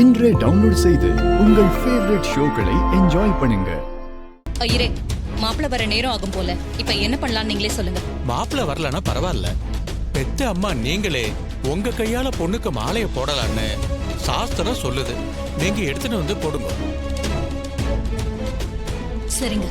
இன்றே டவுன்லோட் செய்து உங்கள் ஃபேவரட் ஷோக்களை என்ஜாய் பண்ணுங்க. ஐயரே, மாப்பிள்ள வர நேரம் ஆகும் போல. இப்ப என்ன பண்ணலாம் நீங்களே சொல்லுங்க. மாப்பிள்ள வரலன்னா பரவாயில்ல. பெத்த அம்மா நீங்களே உங்க கையால பொண்ணுக்கு மாலையை போடலான்னு சாஸ்திரம் சொல்லுது. நீங்க எடுத்துட்டு வந்து போடுங்க. சரிங்க.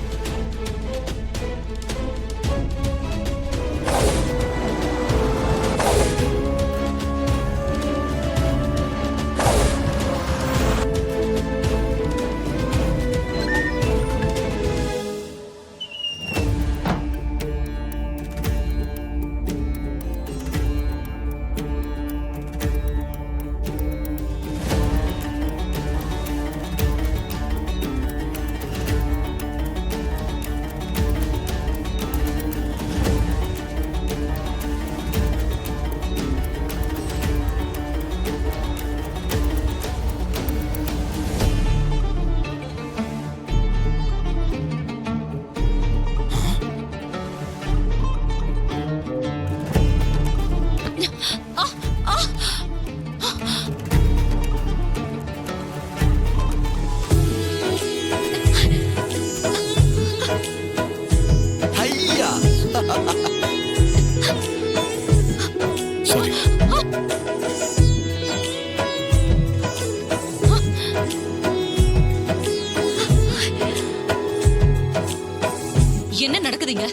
என்ன நடக்குதுங்க?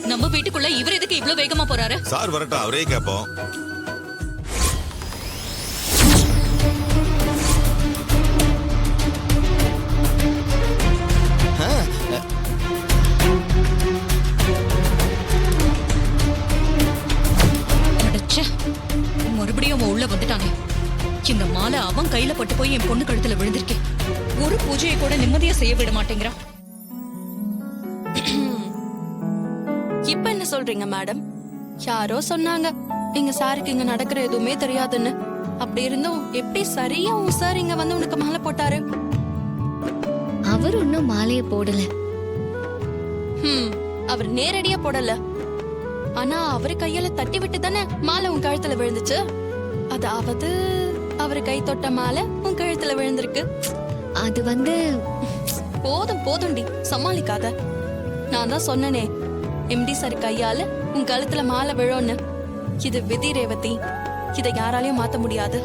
நம்ம வீட்டுக்குள்ள இவர் எதுக்கு இவ்வளவு வேகமா போறாரு? சார் வரட்டும், அவரே கேப்போம். மறுபடியும் அவன் உள்ள வந்துட்டானே. இந்த மாலை அவன் கையில பட்டு போய் என் பொண்ணு கழுத்துல விழுந்திருக்கேன். ஒரு பூஜையை கூட நிம்மதியா செய்ய விட மாட்டேங்கிறான். இப்ப என்ன சொல்றீங்க மேடம்? யாரோ சொன்னாங்க எங்க சாருக்கு இங்க நடக்கிற எதுவுமே தெரியாதுன்னு. அப்படி இருந்தும் எப்படி சரியா உன் சார் இங்க வந்து உனக்கு மாலை போட்டாரு? அவர் ஒன்னும் மாலைய போடல. அவர் நேரடியா போடல. ஆனா அவரு கையால தட்டி விட்டு தானே மாலை உன் கழுத்துல விழுந்துச்சு. அதாவது அவரு கை தொட்ட மாலை உன் கழுத்துல விழுந்திருக்கு. அது வந்து போதும் போதும்டி, சமாளிக்காத. நான் தான் சொன்னனே, எம்டி சார் கையால உன் கழுத்துல மாலை விழும்னு. இது விதி ரேவதி, இதை யாராலையும் மாத்த முடியாது.